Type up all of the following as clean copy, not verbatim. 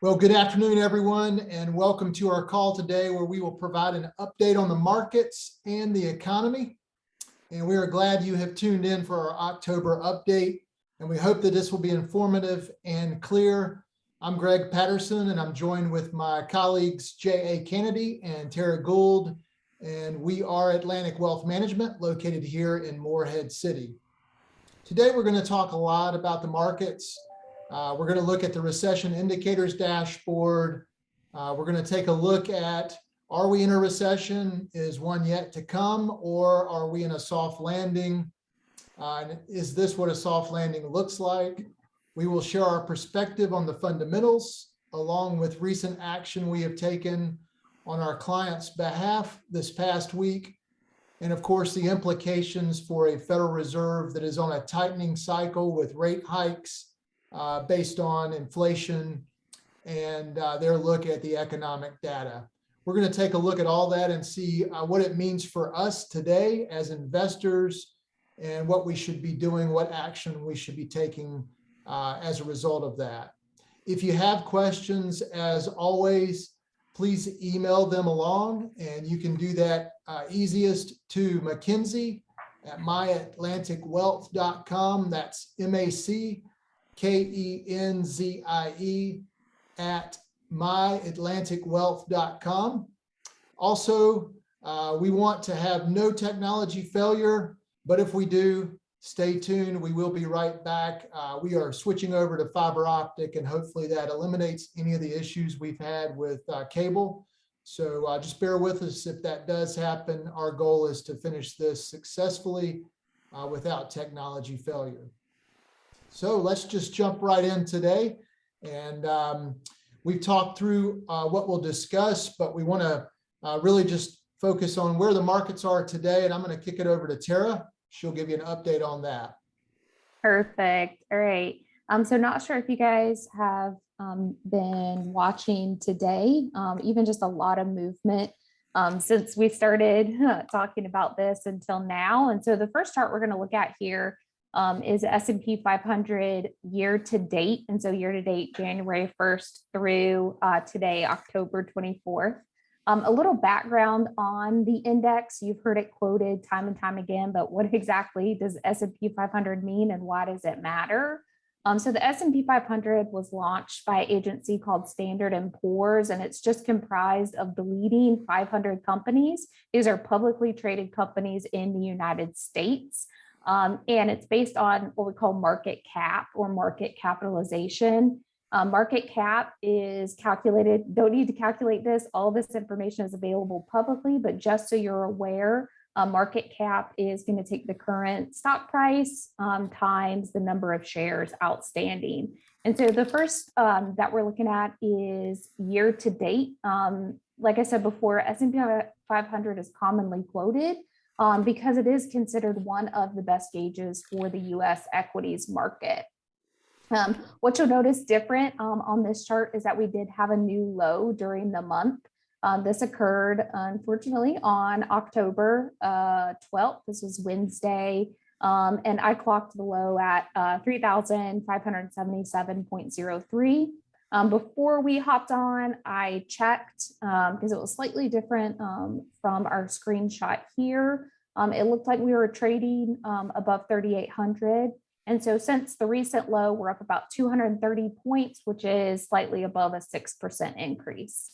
Well, good afternoon, everyone, and welcome to our call today where we will provide an update on the markets and the economy. And we are glad you have tuned in for our October update, and we hope that this will be informative and clear. I'm Greg Patterson, and I'm joined with my colleagues J.A. Canady and Tara Gould, and we are Atlantic Wealth Management located here in Morehead City. Today, we're going to talk a lot about the markets. We're going to look at the recession indicators dashboard. We're going to take a look at, are we in a recession? Is one yet to come? Or are we in a soft landing? And is this what a soft landing looks like? We will share our perspective on the fundamentals, along with recent action we have taken on our clients' behalf this past week. And of course, the implications for a Federal Reserve that is on a tightening cycle with rate hikes based on inflation and their look at the economic data. We're going to take a look at all that and see what it means for us today as investors and what we should be doing, what action we should be taking as a result of that. If you have questions, as always, please email them along, and you can do that easiest to Mackenzie at myatlanticwealth.com. That's MACKENZIE at myatlanticwealth.com. Also, we want to have no technology failure, but if we do, stay tuned. We will be right back. We are switching over to fiber optic, and hopefully that eliminates any of the issues we've had with cable. So just bear with us if that does happen. Our goal is to finish this successfully without technology failure. So let's just jump right in today. And we've talked through what we'll discuss, but we want to really just focus on where the markets are today. And I'm going to kick it over to Tara. She'll give you an update on that. Perfect. All right. So not sure if you guys have been watching today, even just a lot of movement since we started talking about this until now. And so the first chart we're going to look at here is S&P 500 year to date. And so year to date, January 1st through today, October 24th. A little background on the index. You've heard it quoted time and time again, but what exactly does S&P 500 mean and why does it matter? So the S&P 500 was launched by an agency called Standard & Poor's, and it's just comprised of the leading 500 companies. These are publicly traded companies in the United States. And it's based on what we call market cap or market capitalization. Market cap is calculated, don't need to calculate this. All this information is available publicly, but just so you're aware, market cap is going to take the current stock price times the number of shares outstanding. And so the first that we're looking at is year to date. Like I said before, S&P 500 is commonly quoted because it is considered one of the best gauges for the US equities market. What you'll notice different on this chart is that we did have a new low during the month. This occurred, unfortunately, on October 12th. This was Wednesday, and I clocked the low at 3,577.03. Before we hopped on, I checked because it was slightly different from our screenshot here. It looked like we were trading above 3,800. And so since the recent low, we're up about 230 points, which is slightly above a 6% increase.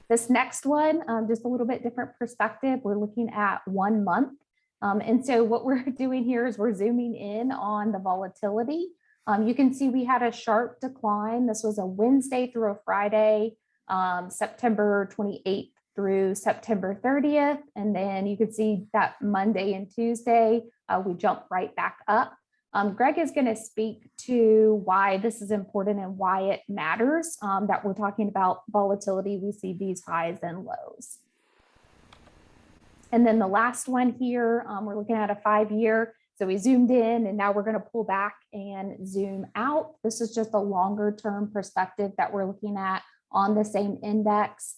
This next one, just a little bit different perspective. We're looking at 1 month. And so what we're doing here is we're zooming in on the volatility. You can see we had a sharp decline. This was a Wednesday through a Friday, September 28th through September 30th. And then you could see that Monday and Tuesday, we jumped right back up. Greg is going to speak to why this is important and why it matters that we're talking about volatility. We see these highs and lows. And then the last one here, we're looking at a 5-year. So we zoomed in and now we're going to pull back and zoom out. This is just a longer term perspective that we're looking at on the same index.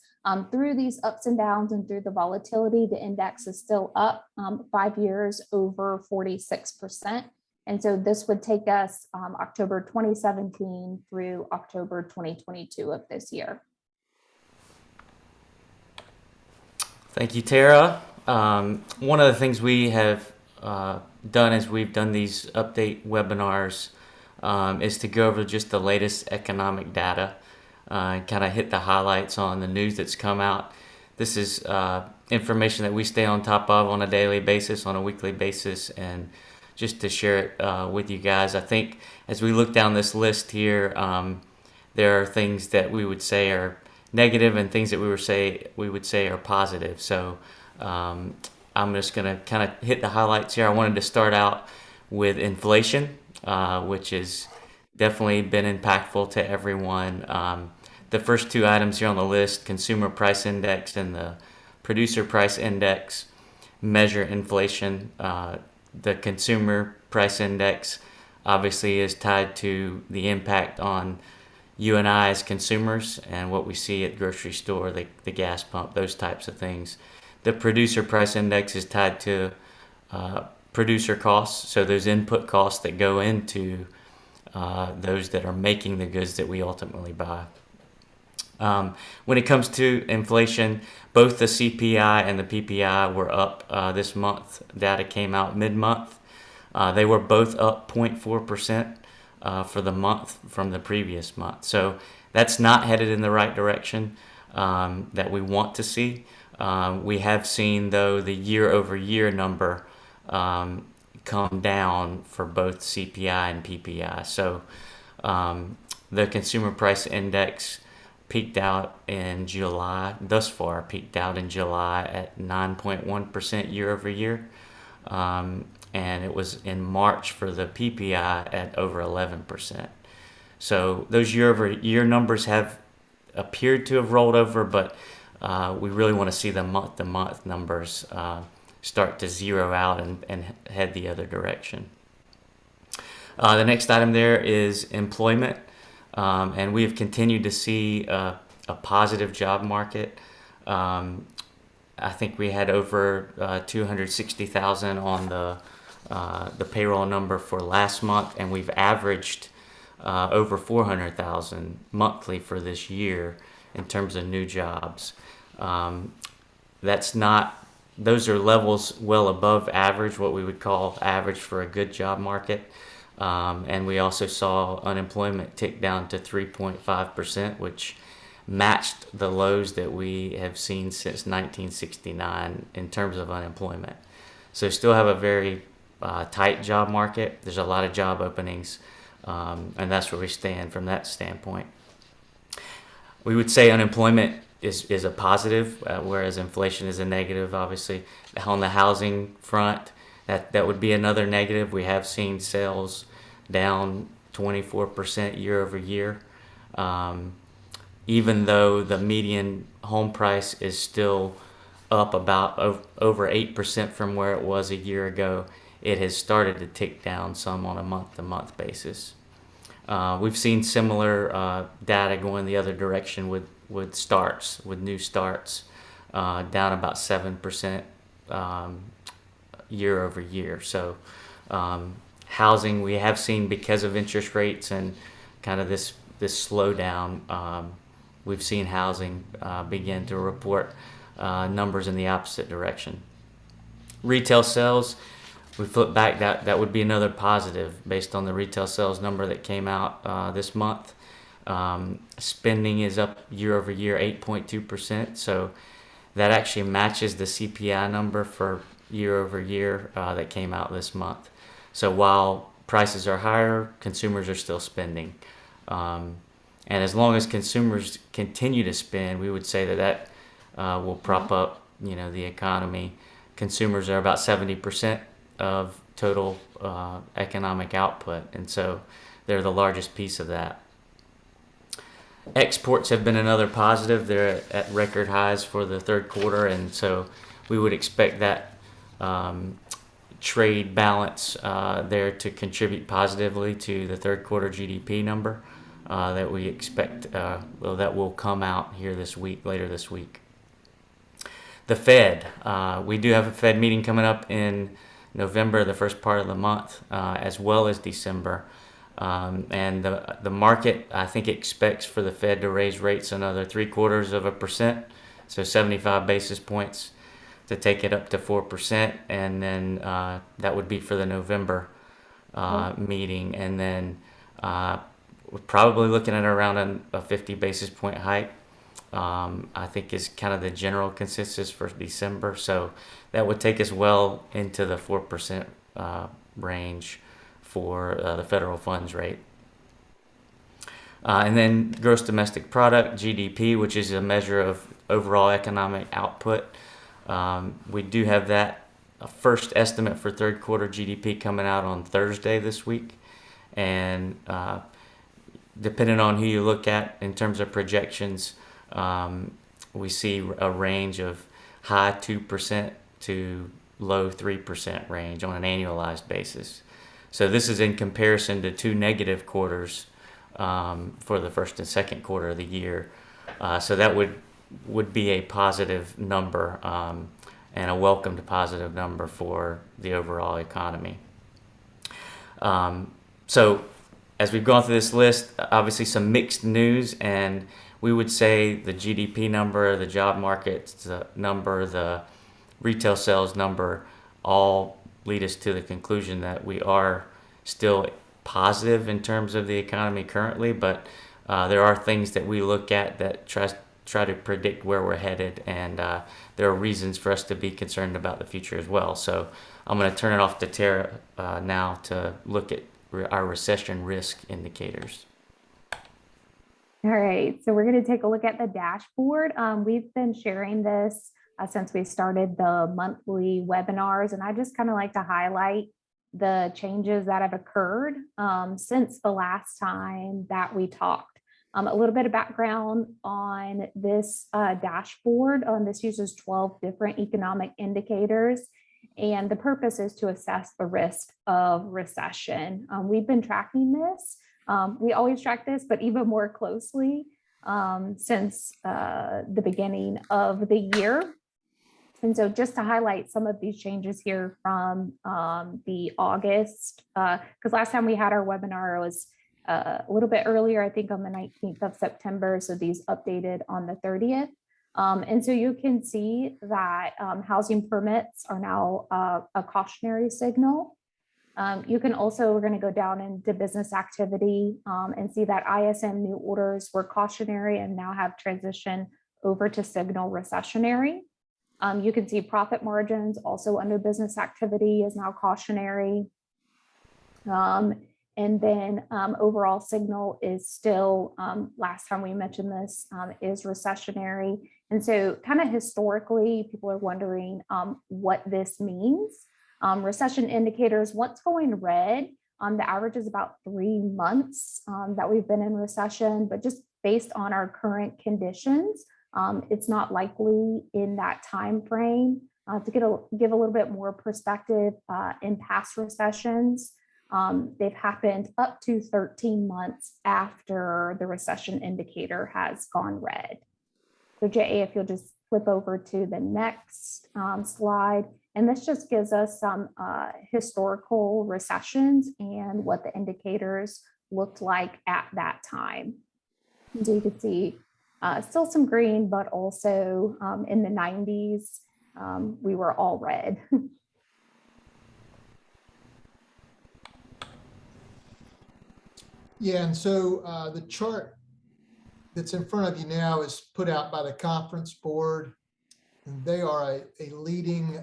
Through these ups and downs and through the volatility, the index is still up 5 years over 46%. And so this would take us October 2017 through October 2022 of this year. Thank you, Tara. One of the things we have done as we've done these update webinars is to go over just the latest economic data and kind of hit the highlights on the news that's come out. This is information that we stay on top of on a daily basis, on a weekly basis, and just to share it with you guys. I think as we look down this list here, there are things that we would say are negative and things that we would say are positive. So I'm just going to kind of hit the highlights here. I wanted to start out with inflation, which has definitely been impactful to everyone. The first two items here on the list, consumer price index and the producer price index, measure inflation. The consumer price index obviously is tied to the impact on you and I as consumers and what we see at the grocery store, the gas pump, those types of things. The producer price index is tied to producer costs, so those input costs that go into those that are making the goods that we ultimately buy. When it comes to inflation, both the CPI and the PPI were up this month. Data came out mid-month. They were both up 0.4% for the month from the previous month. So that's not headed in the right direction that we want to see. We have seen, though, the year-over-year number come down for both CPI and PPI. So the consumer price index peaked out in July, thus far peaked out in July at 9.1% year over year. And it was in March for the PPI at over 11%. So those year over year numbers have appeared to have rolled over, but we really want to see the month numbers start to zero out and head the other direction. The next item there is employment. And we have continued to see a positive job market. I think we had over 260,000 on the payroll number for last month, and we've averaged over 400,000 monthly for this year in terms of new jobs. Those are levels well above average, what we would call average for a good job market. And we also saw unemployment tick down to 3.5%, which matched the lows that we have seen since 1969 in terms of unemployment. So still have a very tight job market. There's a lot of job openings, and that's where we stand from that standpoint. We would say unemployment is a positive, whereas inflation is a negative, obviously. On the housing front, that would be another negative. We have seen sales down 24% year over year. Even though the median home price is still up about over 8% from where it was a year ago, it has started to tick down some on a month-to-month basis. We've seen similar data going the other direction with new starts, down about 7% year over year. So housing, we have seen, because of interest rates and kind of this slowdown, we've seen housing begin to report numbers in the opposite direction. Retail sales, we flip back, that would be another positive based on the retail sales number that came out this month. Spending is up year over year 8.2%, so that actually matches the CPI number for year over year that came out this month. So while prices are higher, consumers are still spending. And as long as consumers continue to spend, we would say that will prop up, the economy. Consumers are about 70% of total economic output, and so they're the largest piece of that. Exports have been another positive. They're at record highs for the third quarter, and so we would expect that trade balance there to contribute positively to the third quarter GDP number that we expect that will come out here later this week. The Fed, we do have a Fed meeting coming up in November, the first part of the month, as well as December. And the market, I think, expects for the Fed to raise rates another 0.75%, so 75 basis points to take it up to 4%, and then that would be for the November meeting, and then we're probably looking at around a 50 basis point hike. I think is kind of the general consensus for December, so that would take us well into the 4% range for the federal funds rate. And then gross domestic product, GDP, which is a measure of overall economic output. We do have that first estimate for third quarter GDP coming out on Thursday this week. And depending on who you look at in terms of projections, we see a range of high 2% to low 3% range on an annualized basis. So this is in comparison to two negative quarters for the first and second quarter of the year. So that would be a positive number and a welcomed positive number for the overall economy. So as we've gone through this list, obviously some mixed news, and we would say the GDP number, the job market number, the retail sales number all lead us to the conclusion that we are still positive in terms of the economy currently, but there are things that we look at that try to predict where we're headed, and there are reasons for us to be concerned about the future as well. So I'm going to turn it off to Tara now to look at our recession risk indicators. All right, so we're going to take a look at the dashboard. We've been sharing this since we started the monthly webinars, and I just kind of like to highlight the changes that have occurred since the last time that we talked. A little bit of background on this dashboard. This uses 12 different economic indicators, and the purpose is to assess the risk of recession. We've been tracking this. We always track this, but even more closely since the beginning of the year. And so just to highlight some of these changes here from the August, because last time we had our webinar was a little bit earlier, I think on the 19th of September. So these updated on the 30th. And so you can see that housing permits are now a cautionary signal. You can also, we're going to go down into business activity and see that ISM new orders were cautionary and now have transitioned over to signal recessionary. You can see profit margins also under business activity is now cautionary. And then overall signal is still, last time we mentioned this, is recessionary. And so kind of historically, people are wondering what this means. Recession indicators, what's going red, the average is about 3 months that we've been in recession, but just based on our current conditions, it's not likely in that time frame. To give a little bit more perspective, in past recessions, they've happened up to 13 months after the recession indicator has gone red. So JA, if you'll just flip over to the next slide. And this just gives us some historical recessions and what the indicators looked like at that time. So you can see still some green, but also in the 90s, we were all red. Yeah, and so the chart that's in front of you now is put out by the Conference Board. And they are a leading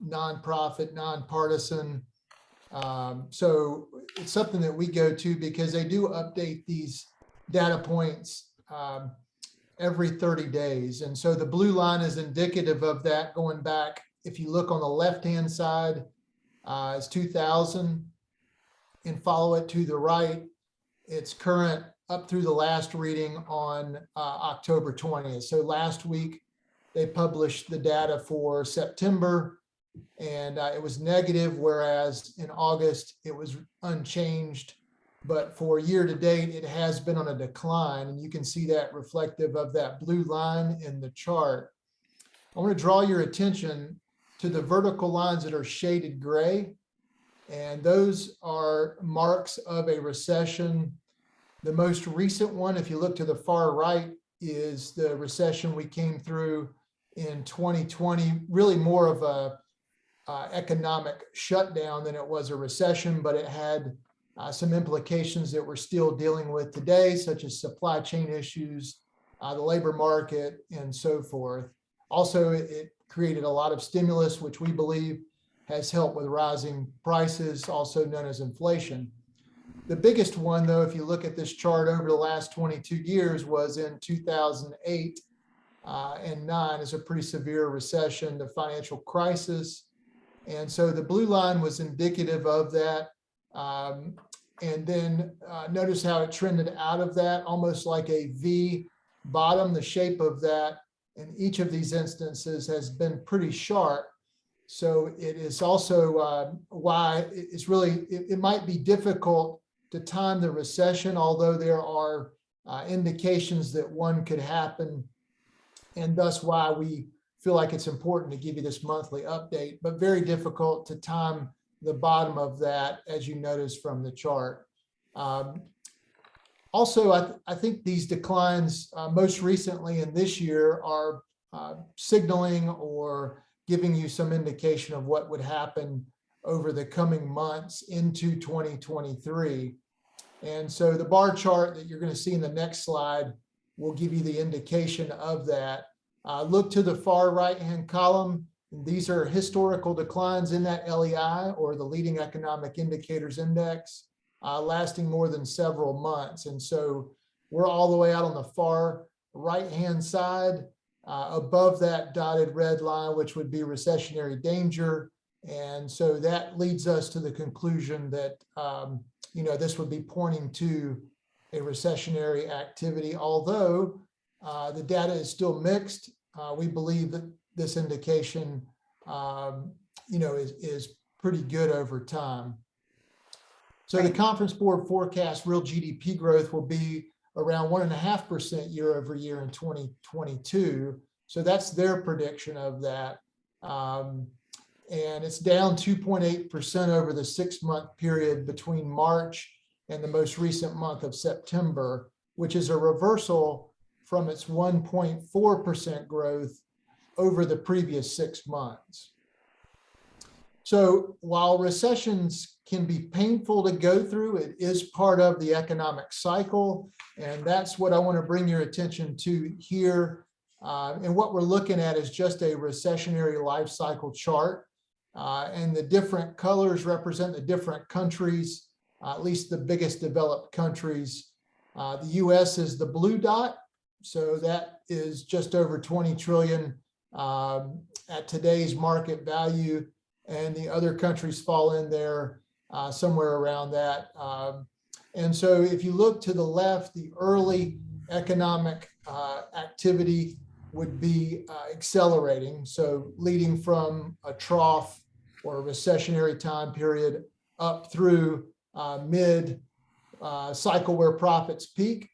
nonprofit, nonpartisan. So it's something that we go to because they do update these data points every 30 days. And so the blue line is indicative of that going back. If you look on the left-hand side, it's 2000 and follow it to the right. It's current up through the last reading on October 20th. So last week, they published the data for September, and it was negative, whereas in August, it was unchanged. But for year to date, it has been on a decline, and you can see that reflective of that blue line in the chart. I want to draw your attention to the vertical lines that are shaded gray. And those are marks of a recession. The most recent one, if you look to the far right, is the recession we came through in 2020, really more of a economic shutdown than it was a recession, but it had some implications that we're still dealing with today, such as supply chain issues, the labor market, and so forth. Also, it created a lot of stimulus, which we believe has helped with rising prices, also known as inflation. The biggest one, though, if you look at this chart over the last 22 years, was in 2008 and 9, is a pretty severe recession, the financial crisis. And so the blue line was indicative of that. And then notice how it trended out of that, almost like a V bottom. The shape of that in each of these instances has been pretty sharp. So it is also why it's really, it might be difficult to time the recession, although there are indications that one could happen, and thus why we feel like it's important to give you this monthly update, but very difficult to time the bottom of that, as you notice from the chart. Also, I think these declines most recently in this year are signaling or giving you some indication of what would happen over the coming months into 2023. And so the bar chart that you're going to see in the next slide will give you the indication of that. Look to the far right-hand column. These are historical declines in that LEI, or the leading economic indicators index, lasting more than several months. And so we're all the way out on the far right-hand side, above that dotted red line, which would be recessionary danger. And so that leads us to the conclusion that, this would be pointing to a recessionary activity. Although the data is still mixed, we believe that this indication, is pretty good over time. So the Conference Board forecasts real GDP growth will be around 1.5% year over year in 2022. So that's their prediction of that. And it's down 2.8% over the 6-month period between March and the most recent month of September, which is a reversal from its 1.4% growth over the previous 6 months. So while recessions can be painful to go through, it is part of the economic cycle. And that's what I want to bring your attention to here. And what we're looking at is just a recessionary life cycle chart. And the different colors represent the different countries, at least the biggest developed countries. The US is the blue dot. So that is just over 20 trillion at today's market value. And the other countries fall in there somewhere around that. And so if you look to the left, the early economic activity would be accelerating. So leading from a trough or a recessionary time period up through mid cycle where profits peak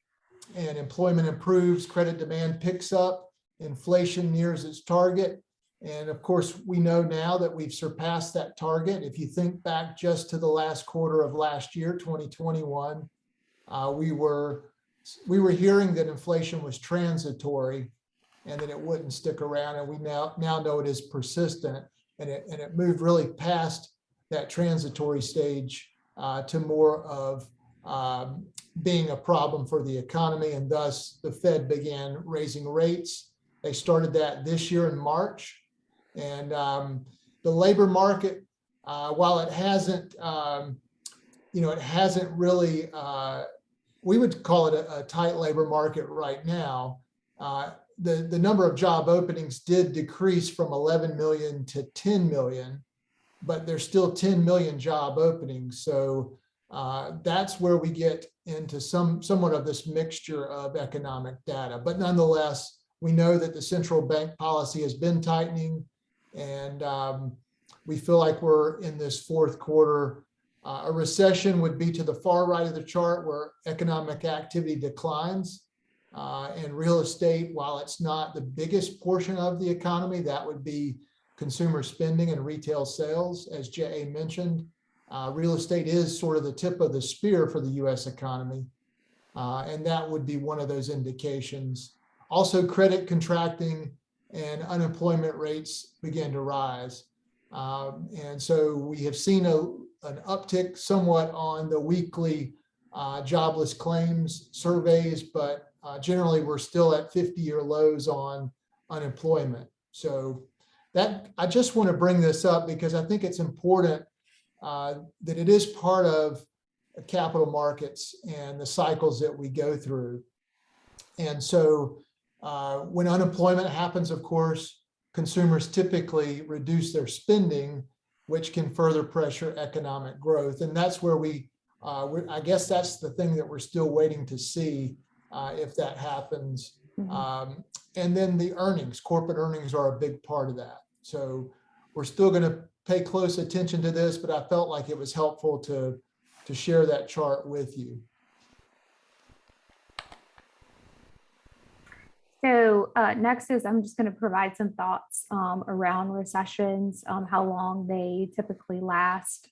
and employment improves, credit demand picks up, inflation nears its target. And of course, we know now that we've surpassed that target. If you think back just to the last quarter of last year, 2021, we were hearing that inflation was transitory and that it wouldn't stick around. And we now know it is persistent, and it moved really past that transitory stage to more of being a problem for the economy. And thus the Fed began raising rates. They started that this year in March. And the labor market, while it hasn't, it hasn't really, we would call it a tight labor market right now. The number of job openings did decrease from 11 million to 10 million, but there's still 10 million job openings. So that's where we get into somewhat of this mixture of economic data. But nonetheless, we know that the central bank policy has been tightening. And we feel like we're in this fourth quarter. A recession would be to the far right of the chart, where economic activity declines. And real estate, while it's not the biggest portion of the economy, that would be consumer spending and retail sales. As J.A. mentioned, real estate is sort of the tip of the spear for the U.S. economy, and that would be one of those indications. Also, credit contracting and unemployment rates began to rise. And so we have seen an uptick somewhat on the weekly jobless claims surveys, but generally we're still at 50-year lows on unemployment. So that I just want to bring this up because I think it's important that it is part of capital markets and the cycles that we go through. And so when unemployment happens, of course, consumers typically reduce their spending, which can further pressure economic growth. And that's where I guess that's the thing that we're still waiting to see if that happens. And then the earnings, corporate earnings are a big part of that. So we're still going to pay close attention to this, but I felt like it was helpful to share that chart with you. So next is I'm just going to provide some thoughts around recessions, how long they typically last,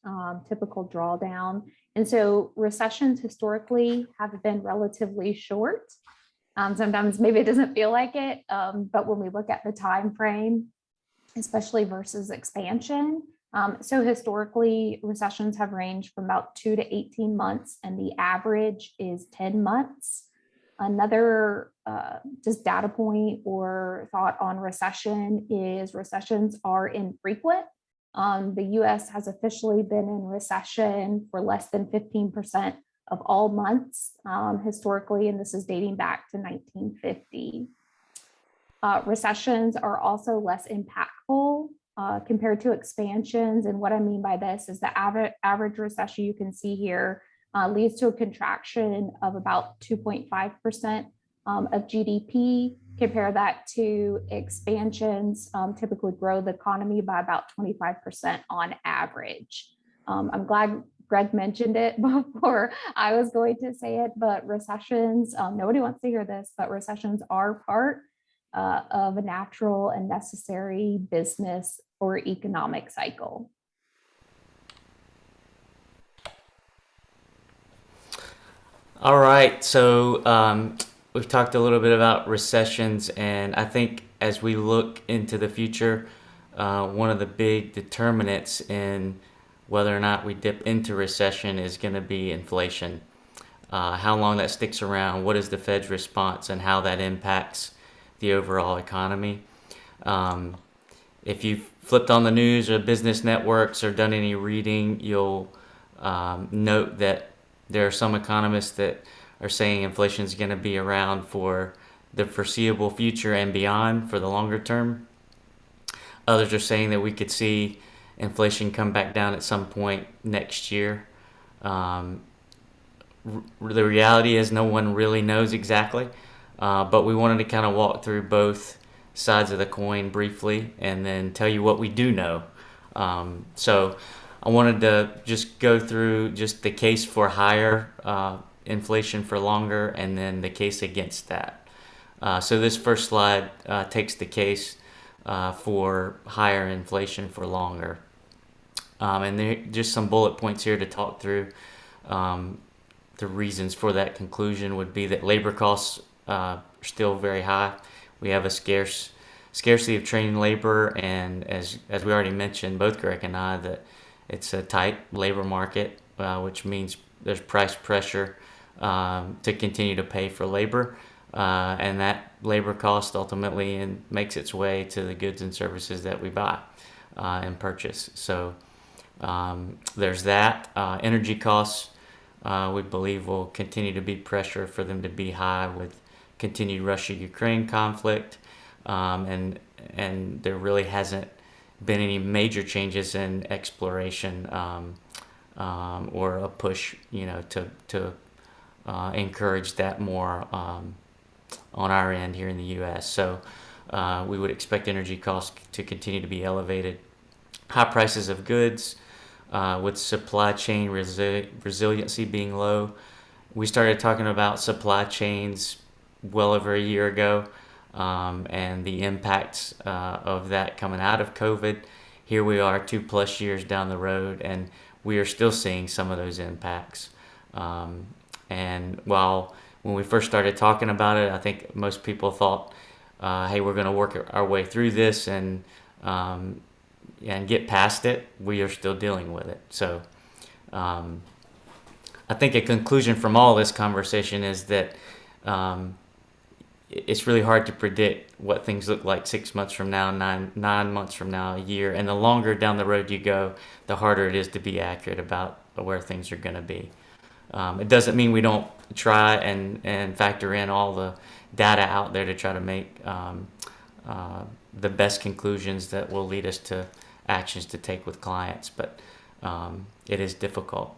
typical drawdown. And so recessions historically have been relatively short. Sometimes maybe it doesn't feel like it, but when we look at the time frame, especially versus expansion, so historically recessions have ranged from about 2 to 18 months, and the average is 10 months. Another just data point or thought on recession is recessions are infrequent. The US has officially been in recession for less than 15% of all months historically, and this is dating back to 1950. Recessions are also less impactful compared to expansions. And what I mean by this is the average recession you can see here leads to a contraction of about 2.5% of GDP. Compare that to expansions, typically grow the economy by about 25% on average. I'm glad Greg mentioned it before I was going to say it, but recessions, nobody wants to hear this, but recessions are part of a natural and necessary business or economic cycle. All right, so we've talked a little bit about recessions, and I think as we look into the future, one of the big determinants in whether or not we dip into recession is going to be inflation. How long that sticks around, what is the Fed's response, and how that impacts the overall economy. If you've flipped on the news or business networks or done any reading, you'll note that there are some economists that are saying inflation is going to be around for the foreseeable future and beyond for the longer term. Others are saying that we could see inflation come back down at some point next year. The reality is no one really knows exactly, but we wanted to kind of walk through both sides of the coin briefly and then tell you what we do know. So I wanted to just go through just the case for higher inflation for longer and then the case against that. So this first slide takes the case for higher inflation for longer. And there are just some bullet points here to talk through. The reasons for that conclusion would be that labor costs are still very high. We have a scarcity of trained labor, and as we already mentioned, both Greg and I, that it's a tight labor market, which means there's price pressure to continue to pay for labor, and that labor cost ultimately makes its way to the goods and services that we buy and purchase. So there's that. Energy costs, we believe, will continue to be pressure for them to be high with continued Russia-Ukraine conflict, and there really hasn't been any major changes in exploration or a push, to encourage that more on our end here in the U.S. So we would expect energy costs to continue to be elevated. High prices of goods, with supply chain resiliency being low. We started talking about supply chains well over a year ago. and the impacts of that coming out of COVID. Here we are 2+ years down the road, and we are still seeing some of those impacts. And while when we first started talking about it, I think most people thought, hey, we're going to work our way through this and get past it. We are still dealing with it. So I think a conclusion from all this conversation is that it's really hard to predict what things look like 6 months from now, nine months from now, a year. And the longer down the road you go, the harder it is to be accurate about where things are going to be. It doesn't mean we don't try and factor in all the data out there to try to make the best conclusions that will lead us to actions to take with clients, but it is difficult.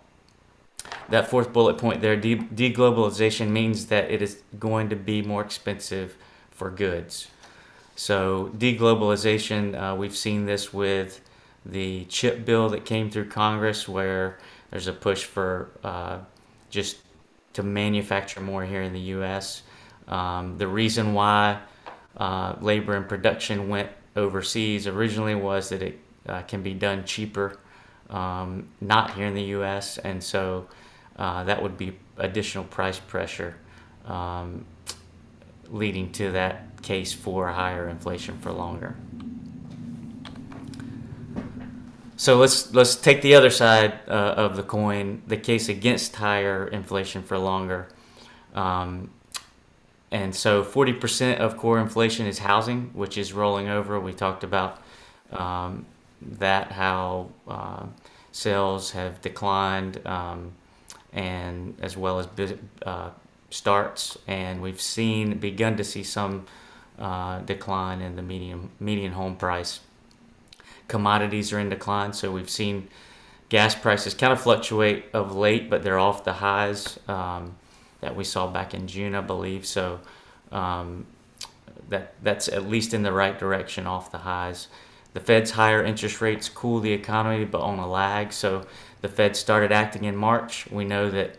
That fourth bullet point there, deglobalization means that it is going to be more expensive for goods. So deglobalization, we've seen this with the chip bill that came through Congress, where there's a push for just to manufacture more here in the U.S. The reason why labor and production went overseas originally was that it can be done cheaper, not here in the U.S., and so that would be additional price pressure leading to that case for higher inflation for longer. So let's take the other side of the coin, the case against higher inflation for longer. And so 40% of core inflation is housing, which is rolling over. We talked about that, how sales have declined, and as well as starts, and we've begun to see some decline in the median home price. Commodities are in decline, so we've seen gas prices kind of fluctuate of late, but they're off the highs that we saw back in June, I believe. So that's at least in the right direction, off the highs. The Fed's higher interest rates cool the economy, but on a lag. So the Fed started acting in March. We know that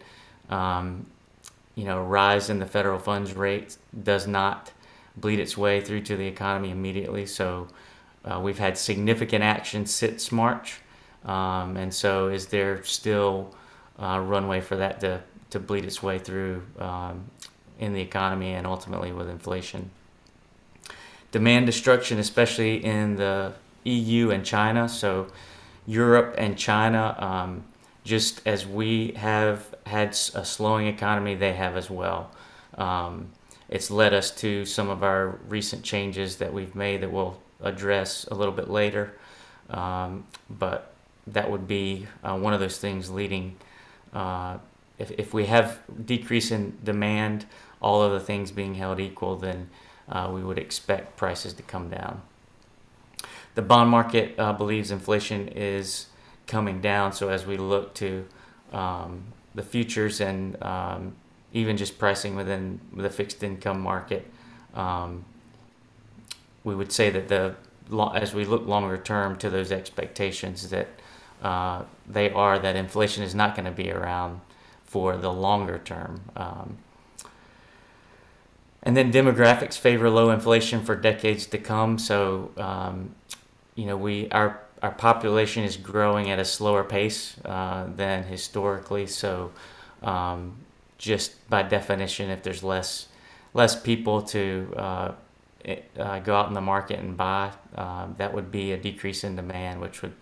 rise in the federal funds rate does not bleed its way through to the economy immediately. So we've had significant action since March, and so is there still runway for that to bleed its way through in the economy and ultimately with inflation? Demand destruction, especially in the EU and China. So Europe and China, just as we have had a slowing economy, they have as well. It's led us to some of our recent changes that we've made that we'll address a little bit later. But that would be one of those things leading, if we have decrease in demand, all of the things being held equal, then we would expect prices to come down. The bond market believes inflation is coming down, so as we look to the futures and even just pricing within the fixed income market, we would say that as we look longer term to those expectations, that that inflation is not going to be around for the longer term. And then demographics favor low inflation for decades to come. So, our population is growing at a slower pace than historically. So, just by definition, if there's less people to go out in the market and buy, that would be a decrease in demand, which would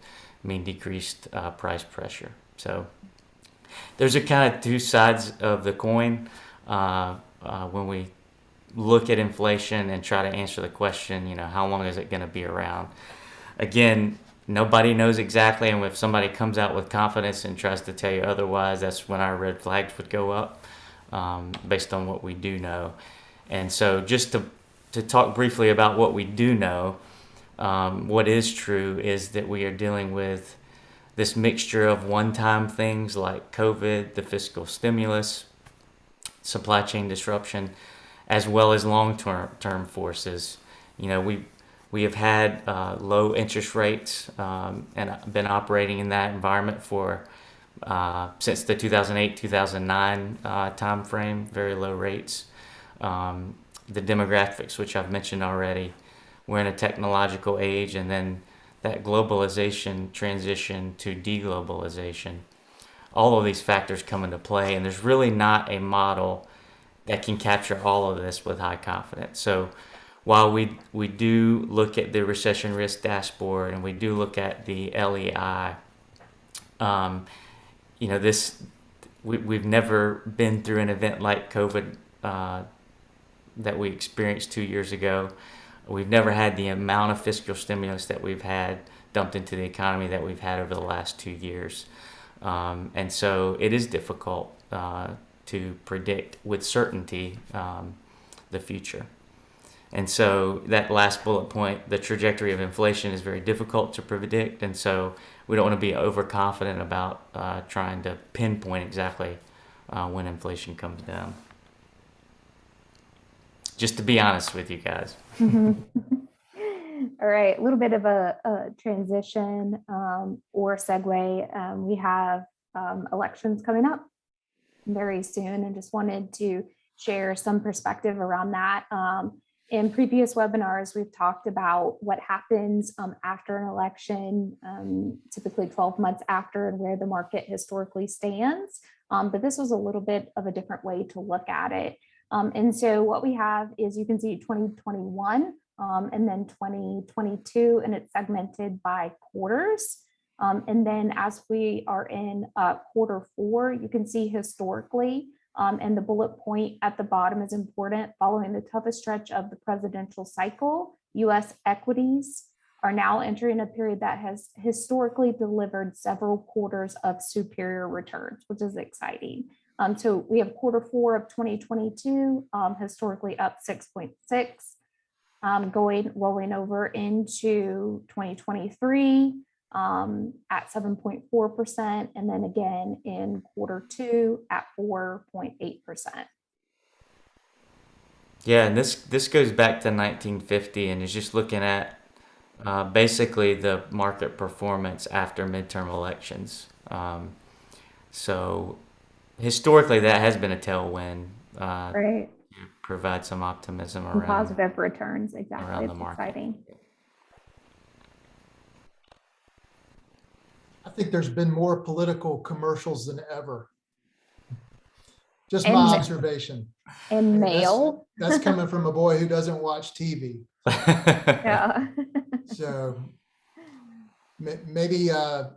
mean decreased price pressure. So, those are kind of two sides of the coin when we look at inflation and try to answer the question, how long is it going to be around? Again, nobody knows exactly, and if somebody comes out with confidence and tries to tell you otherwise, that's when our red flags would go up based on what we do know. And so just to talk briefly about what we do know, what is true is that we are dealing with this mixture of one-time things like COVID, the fiscal stimulus, supply chain disruption, as well as long-term forces. We have had low interest rates and been operating in that environment for since the 2008-2009 time frame, very low rates. the demographics, which I've mentioned already. We're in a technological age, and then that globalization transition to deglobalization. All of these factors come into play, and there's really not a model that can capture all of this with high confidence. So while we do look at the recession risk dashboard and we do look at the LEI, we've never been through an event like COVID that we experienced 2 years ago. We've never had the amount of fiscal stimulus that we've had dumped into the economy that we've had over the last 2 years. And so it is difficult to predict with certainty the future. And so that last bullet point, the trajectory of inflation, is very difficult to predict. And so we don't want to be overconfident about trying to pinpoint exactly when inflation comes down. Just to be honest with you guys. All right, a little bit of a transition or segue. We have elections coming up very soon, and just wanted to share some perspective around that. In previous webinars, we've talked about what happens after an election, typically 12 months after, and where the market historically stands. But this was a little bit of a different way to look at it. And so what we have is, you can see 2021 and then 2022, and it's segmented by quarters. And then as we are in quarter 4, you can see historically, and the bullet point at the bottom is important. Following the toughest stretch of the presidential cycle, U.S. equities are now entering a period that has historically delivered several quarters of superior returns, which is exciting. So we have quarter 4 of 2022, historically up 6.6, rolling over into 2023 at 7.4%, and then again in quarter 2 at 4.8%. Yeah, and this goes back to 1950, and is just looking at basically the market performance after midterm elections. So historically, that has been a tailwind. Right. To provide some optimism And around positive returns. Exactly. around the It's market. exciting. I think there's been more political commercials than ever. Just And my ma- observation. And And mail. That's coming from a boy who doesn't watch TV. Yeah. So maybe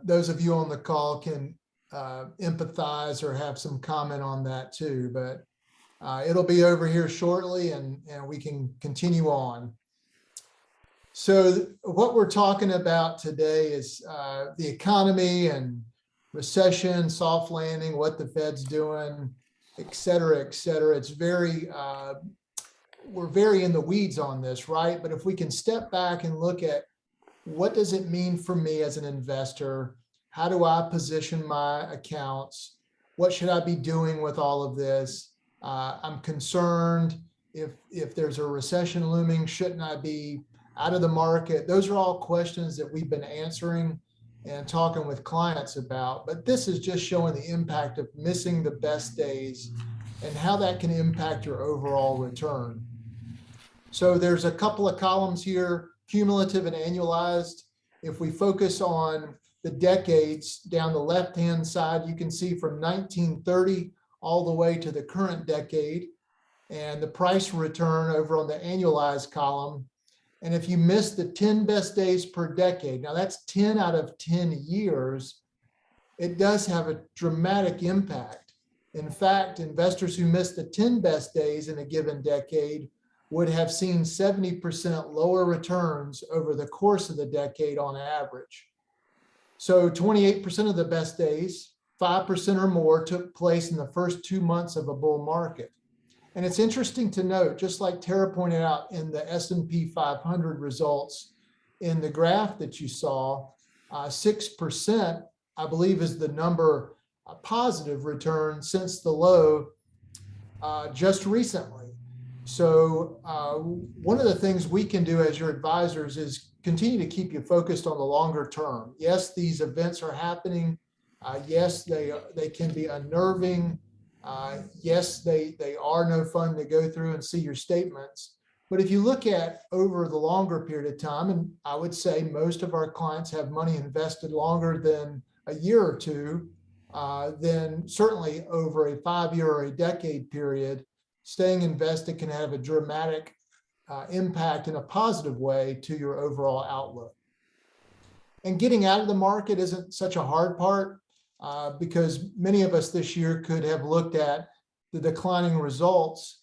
those of you on the call can empathize or have some comment on that too, but it'll be over here shortly, and we can continue on. So what we're talking about today is the economy and recession, soft landing, what the Fed's doing, et cetera, et cetera. It's very, we're very in the weeds on this, right? But if we can step back and look at, what does it mean for me as an investor? How do I position my accounts? What should I be doing with all of this? I'm concerned if there's a recession looming, shouldn't I be out of the market? Those are all questions that we've been answering and talking with clients about. But this is just showing the impact of missing the best days and how that can impact your overall return. So there's a couple of columns here, cumulative and annualized. If we focus on the decades down the left-hand side, you can see from 1930 all the way to the current decade, and the price return over on the annualized column. And if you miss the 10 best days per decade, now that's 10 out of 10 years, it does have a dramatic impact. In fact, investors who miss the 10 best days in a given decade would have seen 70% lower returns over the course of the decade on average. So 28% of the best days, 5% or more, took place in the first 2 months of a bull market. And it's interesting to note, just like Tara pointed out in the S&P 500 results in the graph that you saw, 6%, I believe, is the number positive return since the low just recently. So one of the things we can do as your advisors is continue to keep you focused on the longer term. Yes, these events are happening. Yes, they can be unnerving. Yes, they are no fun to go through and see your statements. But if you look at over the longer period of time, and I would say most of our clients have money invested longer than a year or two, then certainly over a 5-year or a decade period, staying invested can have a dramatic impact in a positive way to your overall outlook. And getting out of the market isn't such a hard part because many of us this year could have looked at the declining results,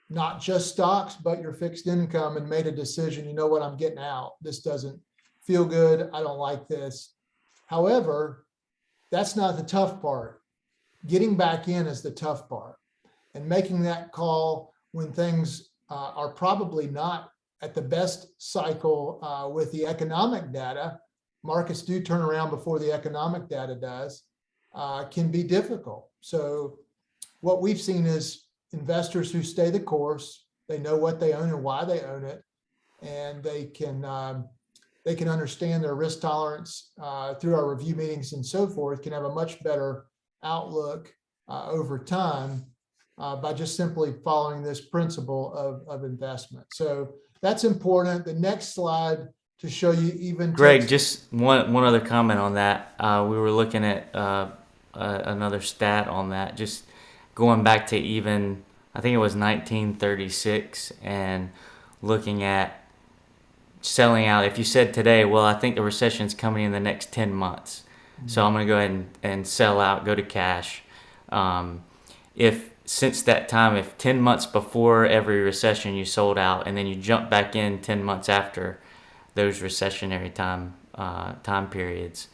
not just stocks, but your fixed income, and made a decision, you know what, I'm getting out. This doesn't feel good. I don't like this. However, that's not the tough part. Getting back in is the tough part. And making that call when things are probably not at the best cycle with the economic data, markets do turn around before the economic data does, can be difficult. So what we've seen is investors who stay the course, they know what they own and why they own it, and they can understand their risk tolerance through our review meetings and so forth, can have a much better outlook over time by just simply following this principle of investment. So that's important. The next slide to show you even Greg, just one other comment on that. We were looking at another stat on that, just going back to even, I think it was 1936, and looking at selling out. If you said today, well, I think the recession's coming in the next 10 months, so I'm going to go ahead and sell out, go to cash. If since that time, if 10 months before every recession you sold out, and then you jump back in 10 months after those recessionary time periods,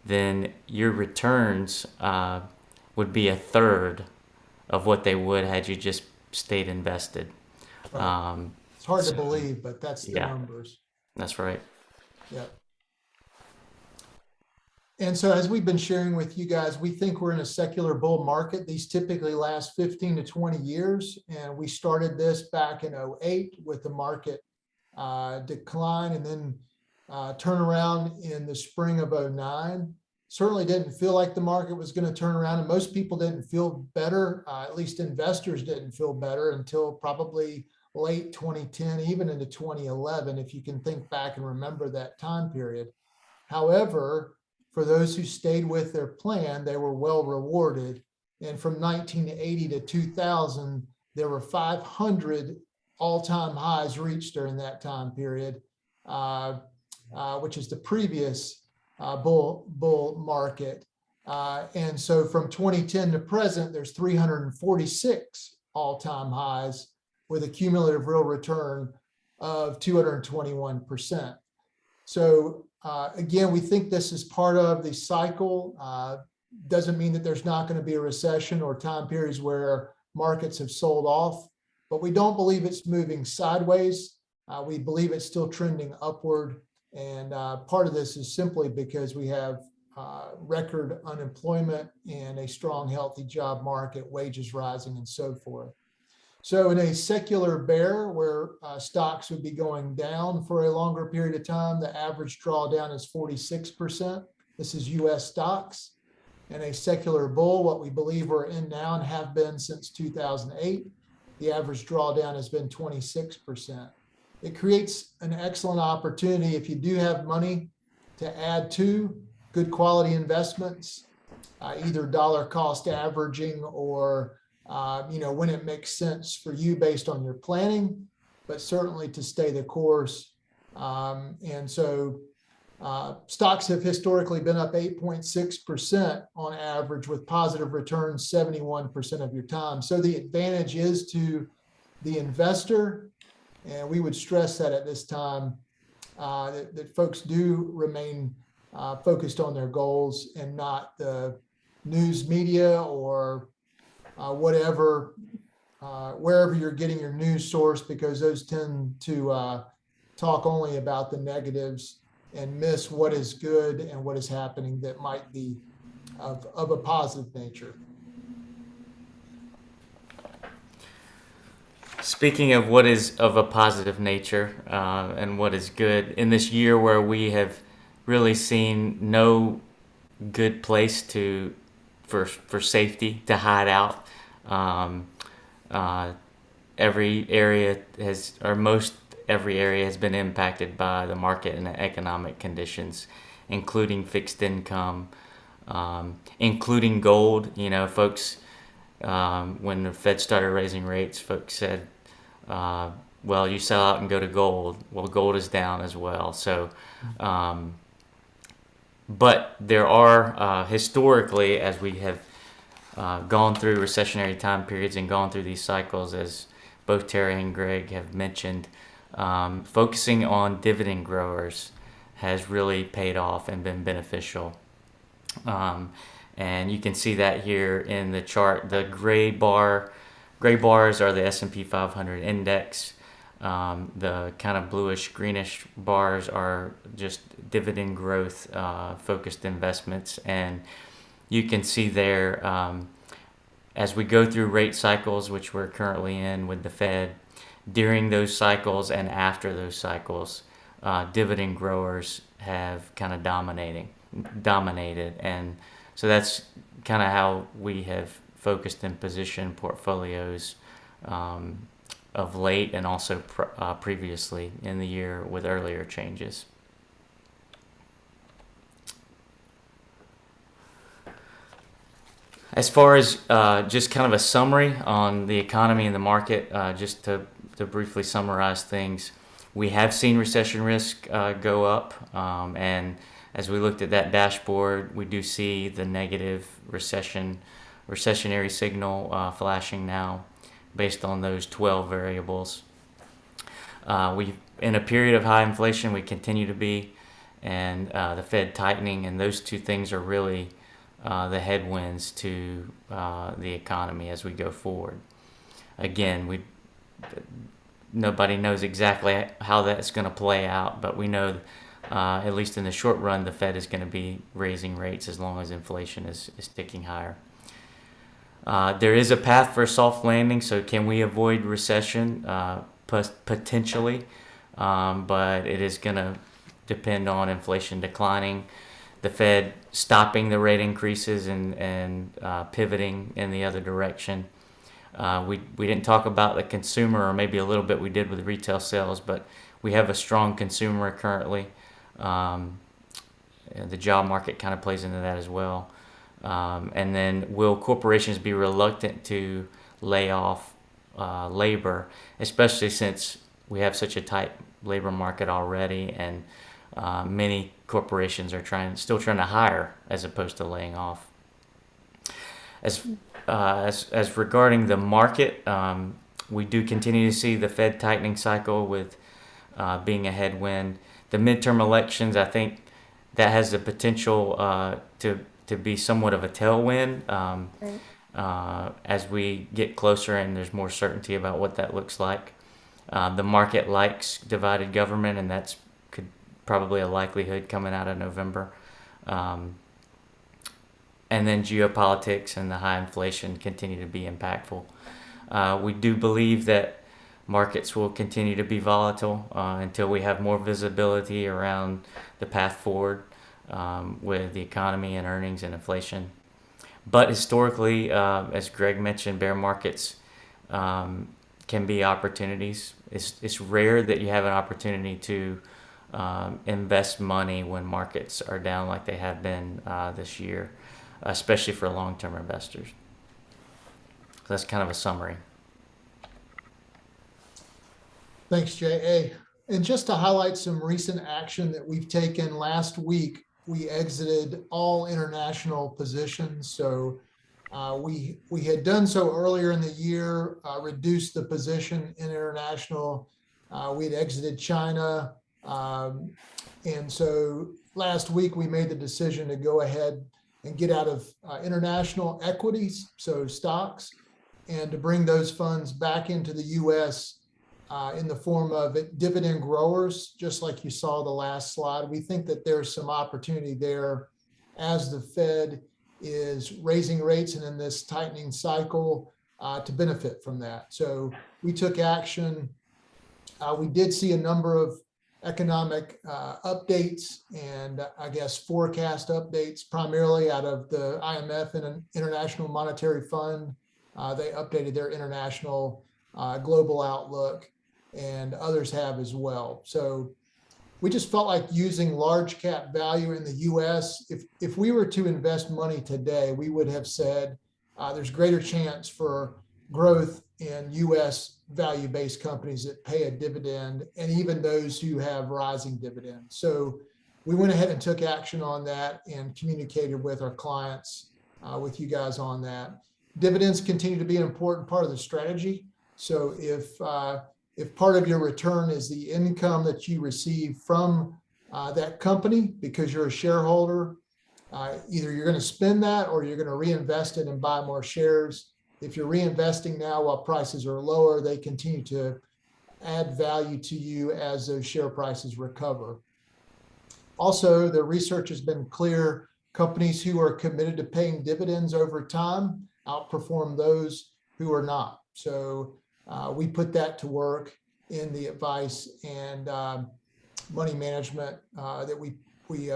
then your returns would be a third of what they would had you just stayed invested. Right. It's hard to believe, but that's the numbers. That's right. Yeah. And so as we've been sharing with you guys, we think we're in a secular bull market. These typically last 15 to 20 years. And we started this back in 2008 with the market decline, and then turn around in the spring of 2009. Certainly didn't feel like the market was going to turn around, and most people didn't feel better, at least investors didn't feel better until probably late 2010, even into 2011, if you can think back and remember that time period. However, for those who stayed with their plan, they were well rewarded. And from 1980 to 2000, there were 500 all-time highs reached during that time period, which is the previous bull market. And so from 2010 to present, there's 346 all-time highs with a cumulative real return of 221%. So again, we think this is part of the cycle. Doesn't mean that there's not going to be a recession or time periods where markets have sold off, but we don't believe it's moving sideways. We believe it's still trending upward. And part of this is simply because we have record unemployment and a strong, healthy job market, wages rising, and so forth. So in a secular bear where stocks would be going down for a longer period of time, the average drawdown is 46%. This is US stocks. In a secular bull, what we believe we're in now and have been since 2008, the average drawdown has been 26%. It creates an excellent opportunity if you do have money to add to good quality investments, either dollar cost averaging or when it makes sense for you based on your planning, but certainly to stay the course. And so stocks have historically been up 8.6% on average with positive returns 71% of your time. So the advantage is to the investor. And we would stress that at this time that folks do remain focused on their goals and not the news media or whatever, wherever you're getting your news source, because those tend to talk only about the negatives and miss what is good and what is happening that might be of a positive nature. Speaking of what is of a positive nature and what is good, in this year where we have really seen no good place for safety to hide out, Um, uh, every area has, or most every area has been impacted by the market and the economic conditions, including fixed income, including gold. You know, folks, when the Fed started raising rates, folks said, well, you sell out and go to gold. Well, gold is down as well. So, but there are, historically, as we have gone through recessionary time periods and gone through these cycles, as both Terry and Greg have mentioned, focusing on dividend growers has really paid off and been beneficial. And you can see that here in the chart. The gray bars are the S&P 500 index. The kind of bluish greenish bars are just dividend growth focused investments. And you can see there, as we go through rate cycles, which we're currently in with the Fed, during those cycles and after those cycles, dividend growers have kind of dominated. And so that's kind of how we have focused and positioned portfolios of late, and also previously in the year with earlier changes. As far as just kind of a summary on the economy and the market, just to briefly summarize things, we have seen recession risk go up, and as we looked at that dashboard, we do see the negative recessionary signal flashing now based on those 12 variables. We, in a period of high inflation, we continue to be, and the Fed tightening, and those two things are really the headwinds to the economy as we go forward. Again, nobody knows exactly how that's going to play out, but we know, at least in the short run, the Fed is going to be raising rates as long as inflation is ticking higher. There is a path for a soft landing, so can we avoid recession? Potentially, but it is going to depend on inflation declining, the Fed stopping the rate increases and pivoting in the other direction. We didn't talk about the consumer, or maybe a little bit we did with retail sales, but we have a strong consumer currently. The job market kind of plays into that as well. And then, will corporations be reluctant to lay off labor, especially since we have such a tight labor market already, and many corporations are still trying to hire as opposed to laying off. As regarding the market, we do continue to see the Fed tightening cycle with being a headwind. The midterm elections, I think that has the potential to be somewhat of a tailwind as we get closer and there's more certainty about what that looks like. The market likes divided government, and that's probably a likelihood coming out of November. And then geopolitics and the high inflation continue to be impactful. We do believe that markets will continue to be volatile until we have more visibility around the path forward with the economy and earnings and inflation. But historically, as Greg mentioned, bear markets can be opportunities. It's rare that you have an opportunity to invest money when markets are down like they have been this year, especially for long-term investors. So that's kind of a summary. Thanks, J.A. And just to highlight some recent action that we've taken, last week, we exited all international positions. So we had done so earlier in the year, reduced the position in international. We had exited China. And so last week we made the decision to go ahead and get out of international equities, so stocks, and to bring those funds back into the U.S. In the form of dividend growers, just like you saw the last slide. We think that there's some opportunity there as the Fed is raising rates and in this tightening cycle to benefit from that. So we took action. We did see a number of economic updates and I guess forecast updates, primarily out of the IMF and International Monetary Fund. They updated their international global outlook, and others have as well. So we just felt like using large cap value in the US. If we were to invest money today, we would have said there's greater chance for growth in US value-based companies that pay a dividend, and even those who have rising dividends. So we went ahead and took action on that and communicated with our clients, with you guys on that. Dividends continue to be an important part of the strategy. So if part of your return is the income that you receive from that company because you're a shareholder, either you're going to spend that or you're going to reinvest it and buy more shares. If you're reinvesting now while prices are lower, they continue to add value to you as those share prices recover. Also, the research has been clear. Companies who are committed to paying dividends over time outperform those who are not. So we put that to work in the advice and money management that we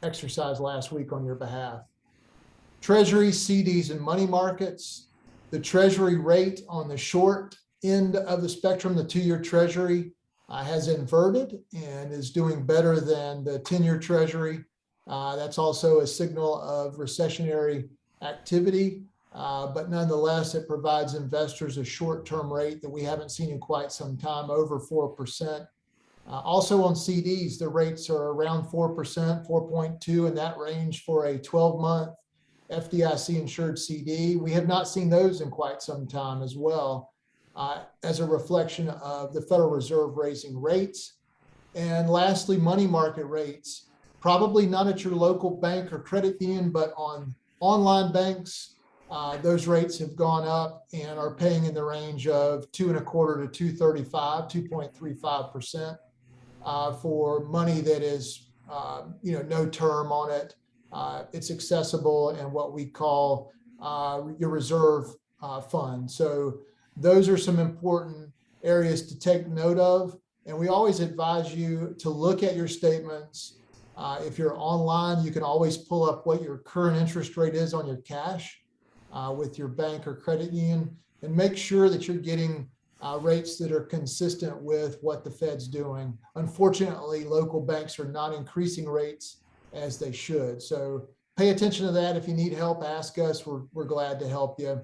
exercised last week on your behalf. Treasury, CDs, and money markets. The Treasury rate on the short end of the spectrum, the 2-year Treasury, has inverted and is doing better than the 10-year Treasury. That's also a signal of recessionary activity. But nonetheless, it provides investors a short-term rate that we haven't seen in quite some time, over 4%. Also on CDs, the rates are around 4%, 4.2 in that range for a 12-month FDIC insured CD. We have not seen those in quite some time as well, as a reflection of the Federal Reserve raising rates. And lastly, money market rates, probably not at your local bank or credit union, but on online banks. Those rates have gone up and are paying in the range of 2.25% to 2.35% for money that is, no term on it. It's accessible and what we call your reserve fund. So those are some important areas to take note of. And we always advise you to look at your statements. If you're online, you can always pull up what your current interest rate is on your cash with your bank or credit union, and make sure that you're getting rates that are consistent with what the Fed's doing. Unfortunately, local banks are not increasing rates as they should. So pay attention to that. If you need help, ask us. We're glad to help you.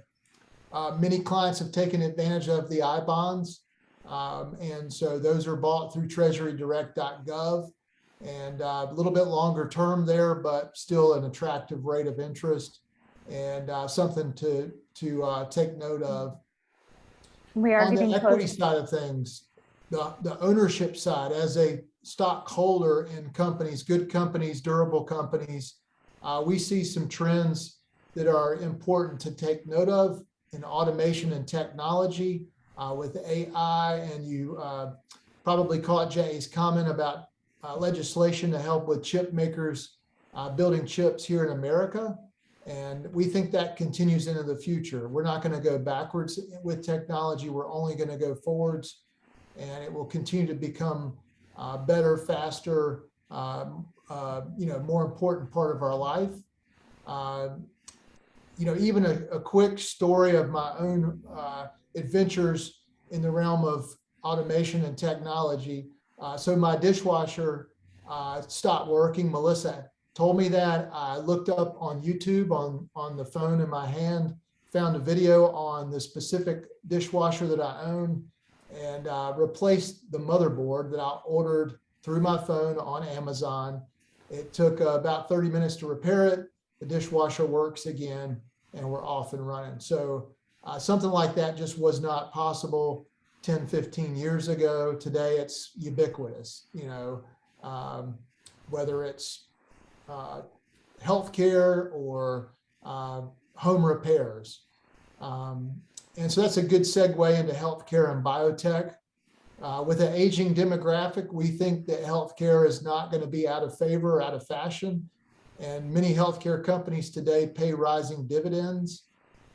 Many clients have taken advantage of the I-bonds. And so those are bought through treasurydirect.gov, and a little bit longer term there, but still an attractive rate of interest, and something to take note of. We are On the getting equity close. side of things, the ownership side, as a stockholder in companies, good companies, durable companies, we see some trends that are important to take note of in automation and technology with AI. And you probably caught Jay's comment about legislation to help with chip makers building chips here in America. And we think that continues into the future. We're not going to go backwards with technology. We're only going to go forwards, and it will continue to become better, faster, more important part of our life. Even a quick story of my own adventures in the realm of automation and technology. So my dishwasher stopped working. Melissa told me that. I looked up on YouTube on the phone in my hand, found a video on the specific dishwasher that I own, and replaced the motherboard that I ordered through my phone on Amazon. It took about 30 minutes to repair it. The dishwasher works again, and we're off and running. So something like that just was not possible 10, 15 years ago. Today, it's ubiquitous, whether it's healthcare or home repairs. And so that's a good segue into healthcare and biotech. With an aging demographic, we think that healthcare is not going to be out of favor or out of fashion. And many healthcare companies today pay rising dividends.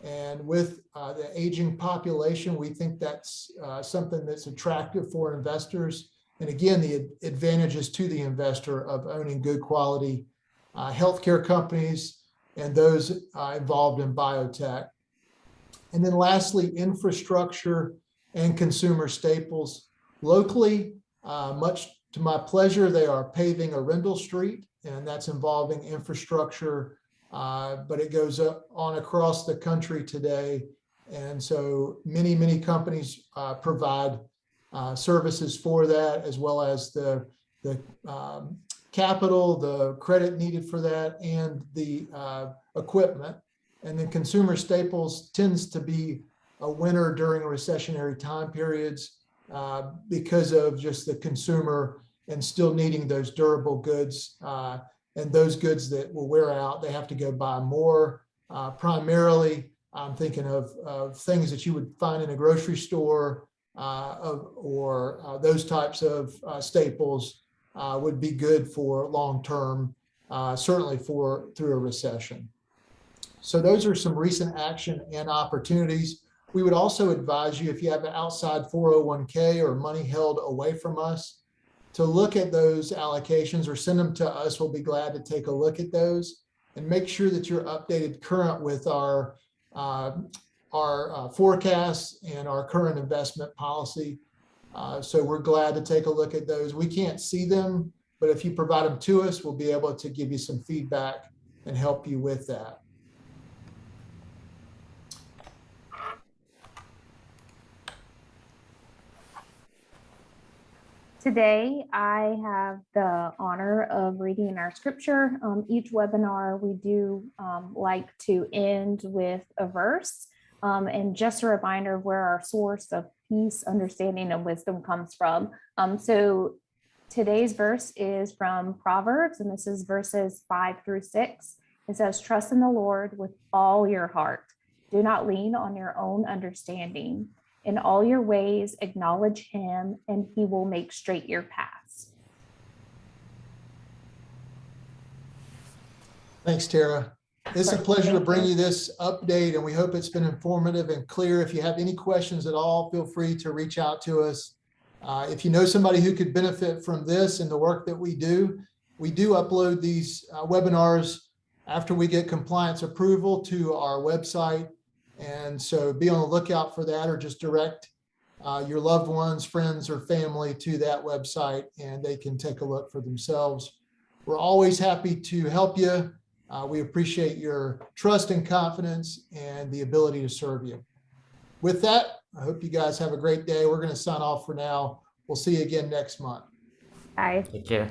And with the aging population, we think that's something that's attractive for investors. And again, the advantages to the investor of owning good quality healthcare companies and those involved in biotech. And then lastly, infrastructure and consumer staples. Locally, much to my pleasure, they are paving Arundel Street, and that's involving infrastructure, but it goes on across the country today. And so many companies provide services for that, as well as the capital, the credit needed for that, and the equipment. And then consumer staples tends to be a winner during recessionary time periods because of just the consumer and still needing those durable goods and those goods that will wear out. They have to go buy more. Primarily, I'm thinking of things that you would find in a grocery store or those types of staples would be good for long-term, certainly through a recession. So those are some recent action and opportunities. We would also advise you, if you have an outside 401k or money held away from us, to look at those allocations or send them to us. We'll be glad to take a look at those and make sure that you're updated current with our forecasts and our current investment policy. So we're glad to take a look at those. We can't see them, but if you provide them to us, we'll be able to give you some feedback and help you with that. Today, I have the honor of reading our scripture. Each webinar, we do like to end with a verse. And just a reminder of where our source of peace, understanding, and wisdom comes from. So today's verse is from Proverbs, and this is verses 5-6. It says, "Trust in the Lord with all your heart. Do not lean on your own understanding. In all your ways, acknowledge him, and he will make straight your paths." Thanks, Tara. It's a pleasure to bring you this update, and we hope it's been informative and clear. If you have any questions at all, feel free to reach out to us. If you know somebody who could benefit from this and the work that we do upload these webinars after we get compliance approval to our website. And so be on the lookout for that, or just direct your loved ones, friends, or family to that website, and they can take a look for themselves. We're always happy to help you. We appreciate your trust and confidence and the ability to serve you. With that, I hope you guys have a great day. We're going to sign off for now. We'll see you again next month. Bye. Take care.